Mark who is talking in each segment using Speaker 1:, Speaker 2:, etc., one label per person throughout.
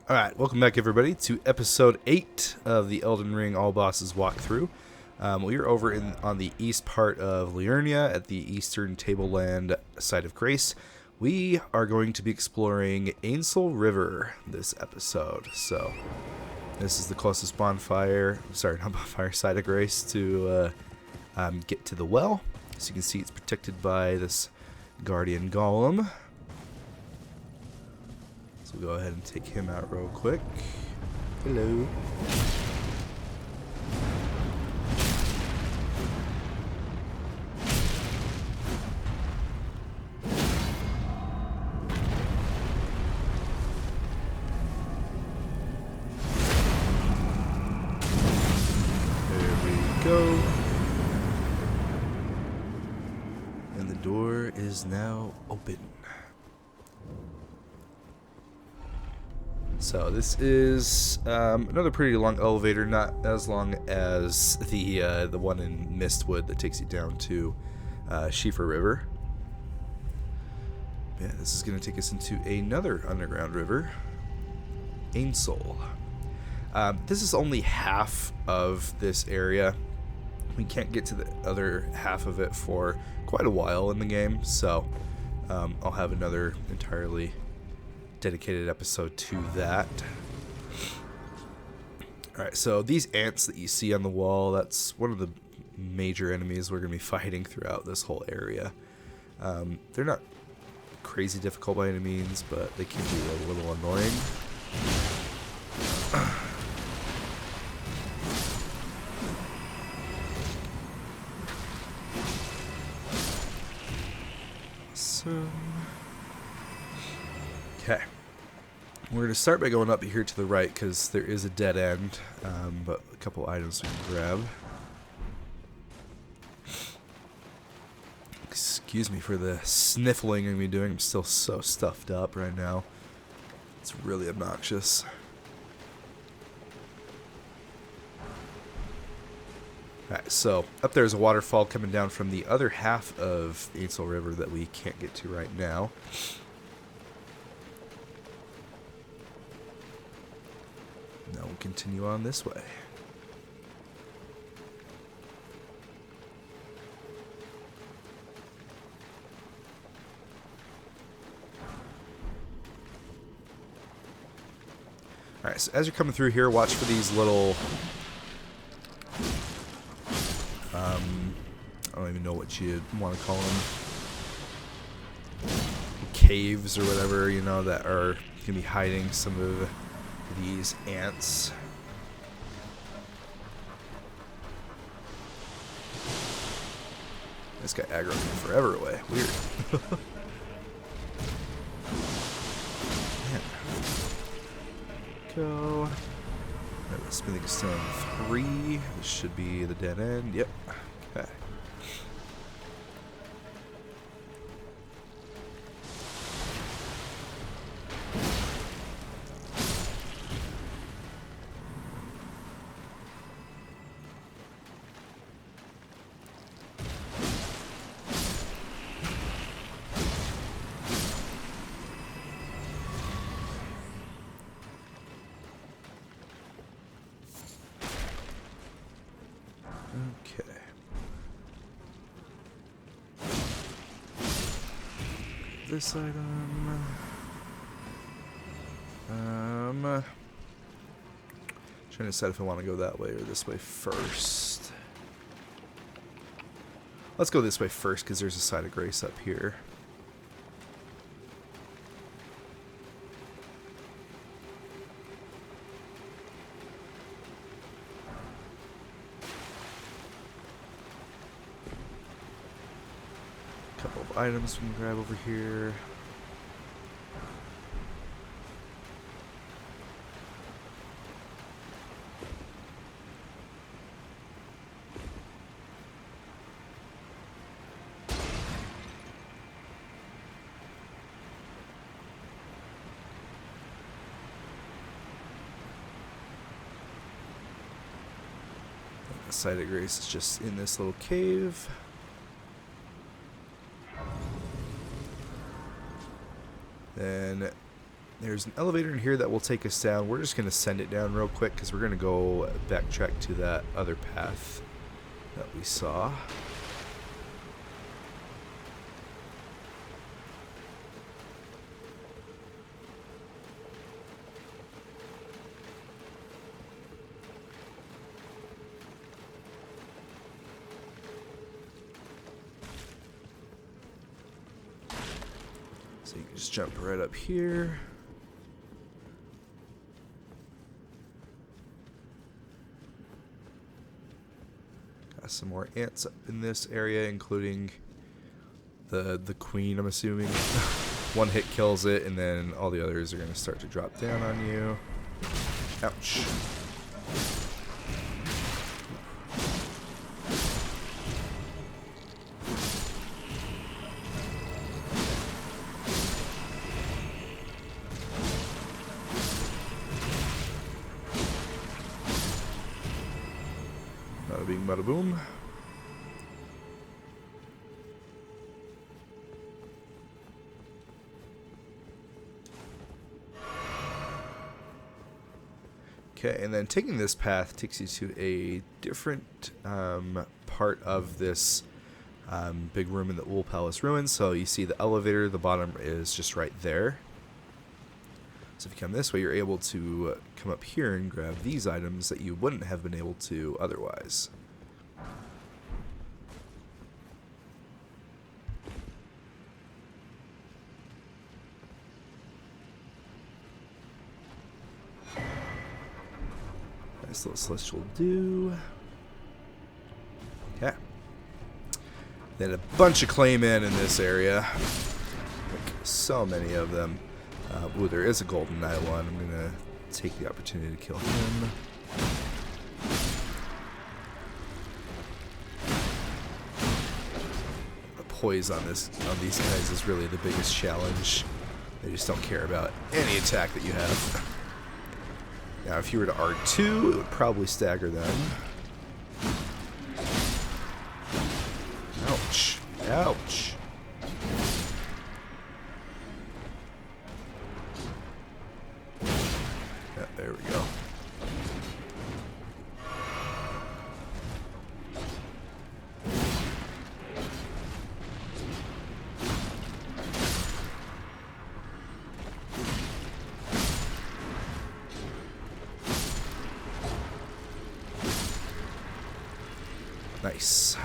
Speaker 1: Alright, welcome back everybody to episode 8 of the Elden Ring All Bosses walkthrough. We are over on the east part of Liurnia at the eastern tableland site of Grace. We are going to be exploring Ainsel River this episode. So, this is the closest site of Grace to get to the well. As you can see, it's protected by this guardian golem. We'll go ahead and take him out real quick. Hello. There we go. And the door is now open. So this is another pretty long elevator, not as long as the one in Mistwood that takes you down to Schiefer River. Yeah, this is going to take us into another underground river, Ainsel. This is only half of this area. We can't get to the other half of it for quite a while in the game, so I'll have another entirely dedicated episode to that. Alright, so these ants that you see on the wall, that's one of the major enemies we're going to be fighting throughout this whole area. They're not crazy difficult by any means, but they can be a little annoying. Okay. We're going to start by going up here to the right because there is a dead end, but a couple items we can grab. Excuse me for the sniffling I'm going to be doing. I'm still so stuffed up right now. It's really obnoxious. Alright, so up there's a waterfall coming down from the other half of the Ainsel River that we can't get to right now. Now we'll continue on this way. Alright, so as you're coming through here, watch for these little I don't even know what you want to call them. Caves or whatever, you know, that are going to be hiding some of these ants. This guy aggroed me forever away. Weird. Man. Go. Alright, the smithing stone 3. This should be the dead end. Yep. Okay. Okay. This item. Trying to decide if I want to go that way or this way first. Let's go this way first because there's a site of Grace up here. Couple of items we can grab over here. The site of Grace is just in this little cave. Then There's an elevator in here that will take us down. We're just going to send it down real quick because we're going to go backtrack to that other path that we saw. So you can just jump right up here. Got some more ants up in this area, including the queen, I'm assuming. One hit kills it, and then all the others are going to start to drop down on you. Ouch. Bada bing, bada boom. Okay, and then taking this path takes you to a different part of this big room in the Wool Palace ruins. So you see the elevator, the bottom is just right there. So if you come this way, you're able to come up here and grab these items that you wouldn't have been able to otherwise. Nice little celestial dew. Okay. Then a bunch of claymen in this area. Like so many of them. Ooh, there is a golden eye one. I'm gonna take the opportunity to kill him. The poise on these guys is really the biggest challenge. They just don't care about any attack that you have. Now, if you were to R2, it would probably stagger them. Ouch. Ouch. Yeah, there we go. Nice.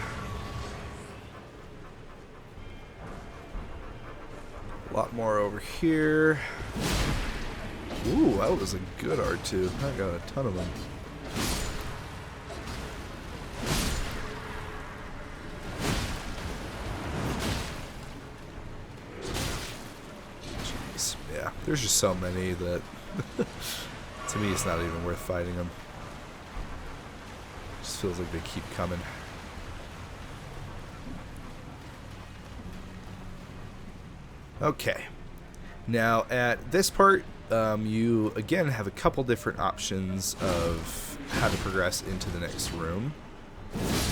Speaker 1: A lot more over here. Ooh, that was a good R2. I got a ton of them. Jeez. Yeah, there's just so many that to me it's not even worth fighting them. Just feels like they keep coming. Okay, now at this part, you again have a couple different options of how to progress into the next room.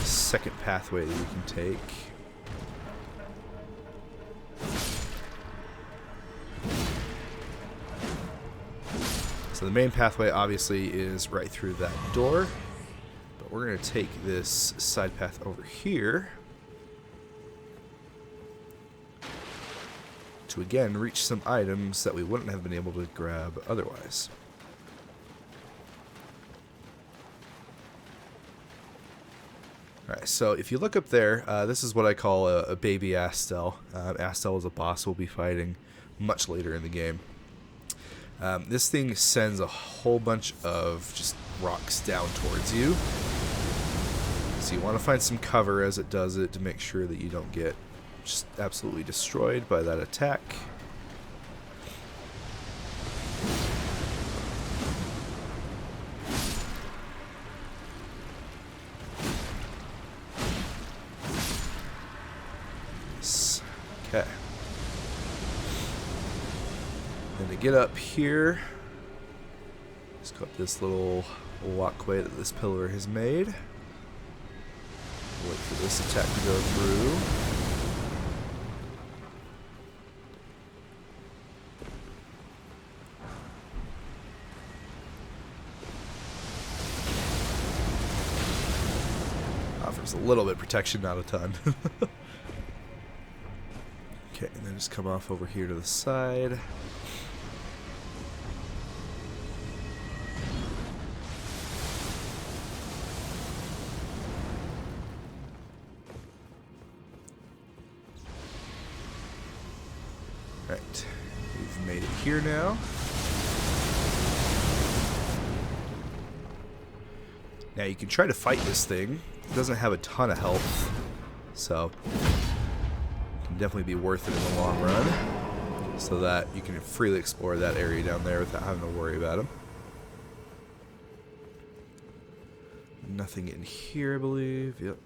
Speaker 1: Second pathway that you can take. So the main pathway obviously is right through that door, but we're going to take this side path over here to again reach some items that we wouldn't have been able to grab otherwise. Alright, so if you look up there, this is what I call a baby Astel. Astel is a boss we'll be fighting much later in the game. This thing sends a whole bunch of just rocks down towards you. So you want to find some cover as it does it to make sure that you don't get just absolutely destroyed by that attack. Okay. Then to get up here, just go up this little walkway that this pillar has made. Wait for this attack to go through. Just a little bit of protection, not a ton. Okay, and then just come off over here to the side. Right, we've made it here now. Now you can try to fight this thing. It doesn't have a ton of health, so it can definitely be worth it in the long run, so that you can freely explore that area down there without having to worry about them. Nothing in here, I believe. Yep.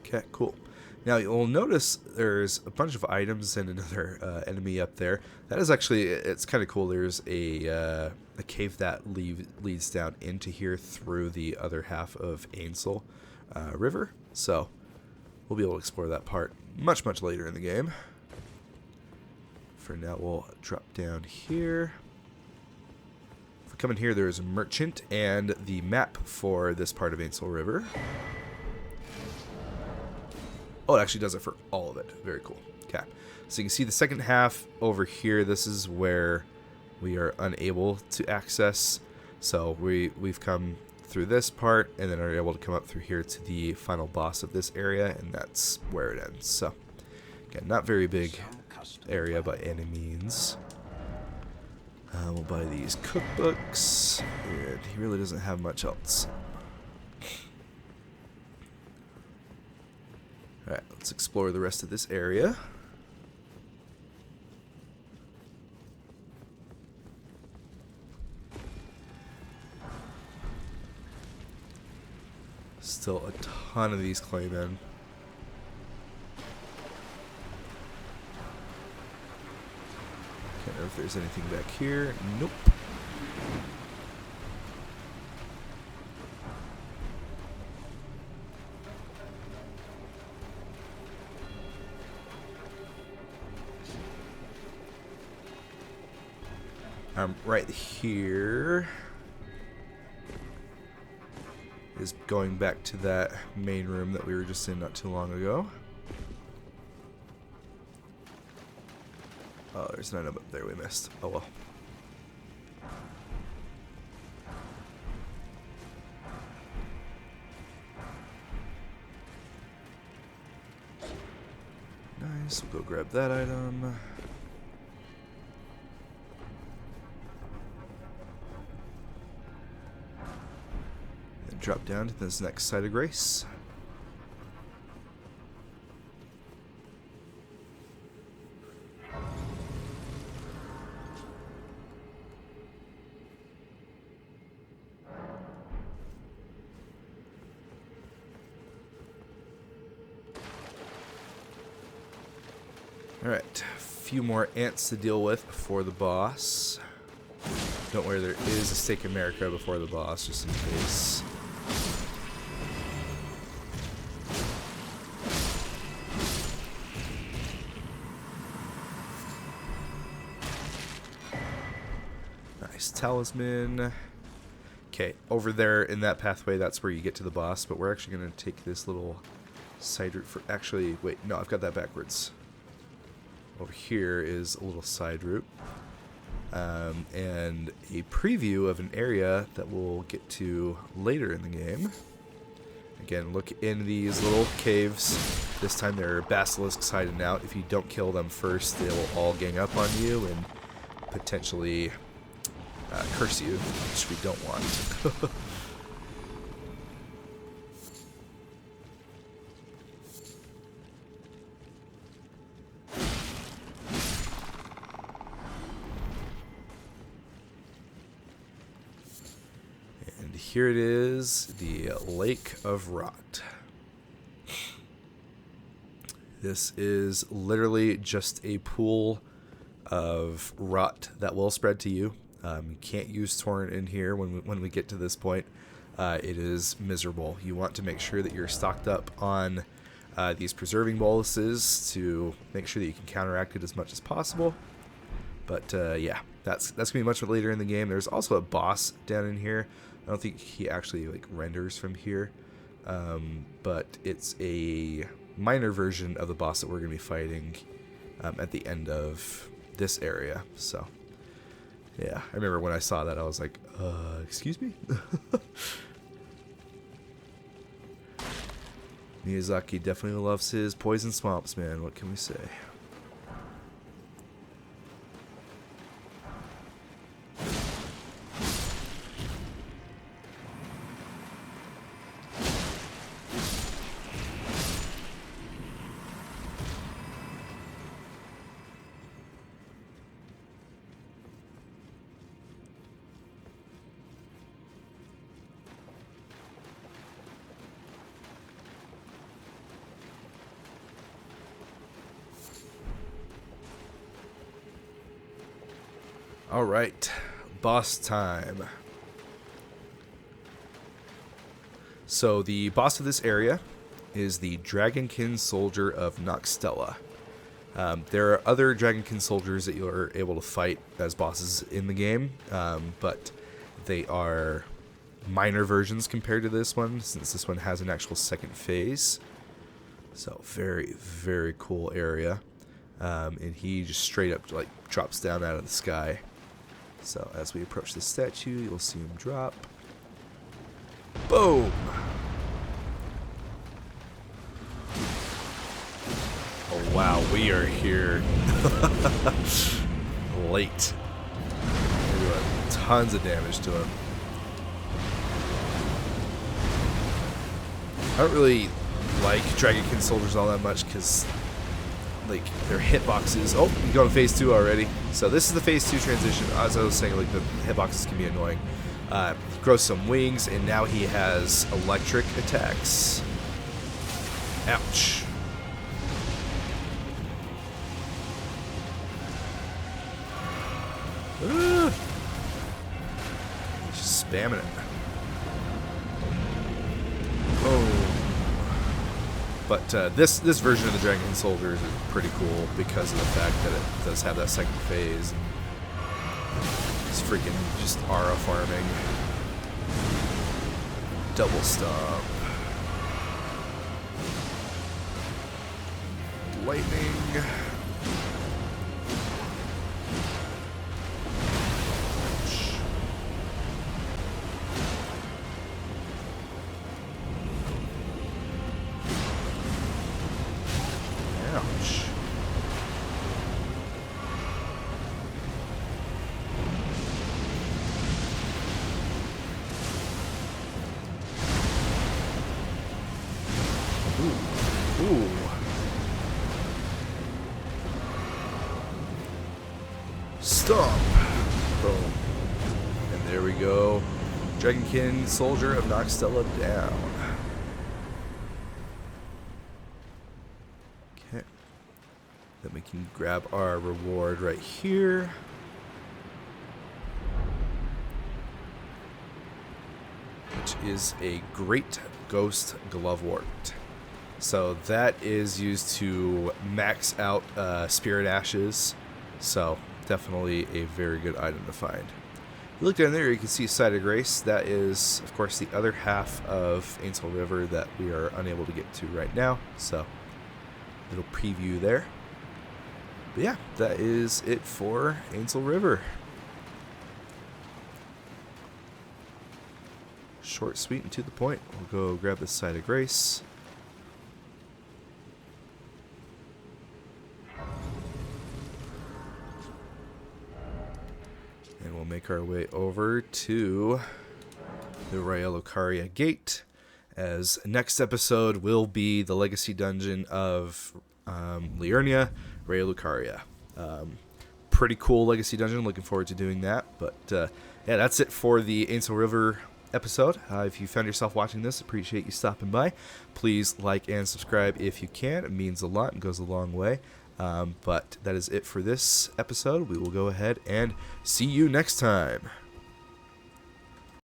Speaker 1: Okay, cool. Now you'll notice there's a bunch of items and another enemy up there. That is actually, it's kind of cool. There's a cave that leads down into here through the other half of Ainsel River. So we'll be able to explore that part much later in the game. For now, we'll drop down here. If we come in here, there's a merchant and the map for this part of Ainsel River. Oh, it actually does it for all of it. Very cool. Okay. So you can see the second half over here. This is where we are unable to access. So we've come through this part and then are able to come up through here to the final boss of this area, and that's where it ends. So, again, not very big area by any means. We'll buy these cookbooks, and he really doesn't have much else. Alright, let's explore the rest of this area. Still a ton of these claymen. Can't know if there's anything back here. Nope. Right here is going back to that main room that we were just in not too long ago. Oh, there's none up there we missed. Oh well. Nice, we'll go grab that item. Drop down to this next site of grace. Alright, a few more ants to deal with before the boss. Don't worry, there is a Stake America before the boss, just in case. Nice talisman. Okay, over there in that pathway, that's where you get to the boss, but we're actually going to take this little side route for... Actually, wait, no, I've got that backwards. Over here is a little side route. And a preview of an area that we'll get to later in the game. Again, look in these little caves. This time there are basilisks hiding out. If you don't kill them first, they will all gang up on you and potentially curse you, which we don't want. Here it is, the Lake of Rot. This is literally just a pool of rot that will spread to you. You can't use torrent in here when we get to this point. It is miserable. You want to make sure that you're stocked up on these preserving boluses to make sure that you can counteract it as much as possible. But yeah, that's gonna be much later in the game. There's also a boss down in here. I don't think he actually like renders from here, but it's a minor version of the boss that we're gonna be fighting at the end of this area. So yeah, I remember when I saw that I was like, excuse me. Miyazaki definitely loves his poison swamps, man. What can we say? Alright, boss time. So the boss of this area is the Dragonkin soldier of Nokstella. There are other Dragonkin soldiers that you're able to fight as bosses in the game, but they are minor versions compared to this one, since this one has an actual second phase. So very, very cool area. And he just straight up like drops down out of the sky. So as we approach the statue, you'll see him drop. Boom! Oh wow, we are here late. We're doing tons of damage to him. I don't really like Dragonkin soldiers all that much because like their hitboxes. Oh, we go to phase 2 already. So this is the phase 2 transition. As I was saying, like the hitboxes can be annoying. He grows some wings, and now he has electric attacks. Ouch. He's just spamming it. Oh. But this version of the Dragon Soldiers is pretty cool because of the fact that it does have that second phase. It's freaking just aura farming. Double stomp. Lightning. Ouch. Ooh. Stomp. Boom. And there we go. Dragonkin, Soldier of Nokstella down. Okay. Then we can grab our reward right here. Which is a Great Ghost Glovewort. So that is used to max out Spirit Ashes. So definitely a very good item to find. If you look down there, you can see Site of Grace. That is, of course, the other half of Ainsel River that we are unable to get to right now. So, little preview there. But yeah, that is it for Ainsel River. Short, sweet, and to the point. We'll go grab the Site of Grace. And we'll make our way over to the Raya Lucaria Gate, as next episode will be the Legacy Dungeon of Liurnia, Raya Lucaria. Pretty cool Legacy Dungeon, looking forward to doing that. But yeah, that's it for the Ainsel River episode. If you found yourself watching this, appreciate you stopping by. Please like and subscribe if you can. It means a lot and goes a long way. But that is it for this episode. We will go ahead and see you next time.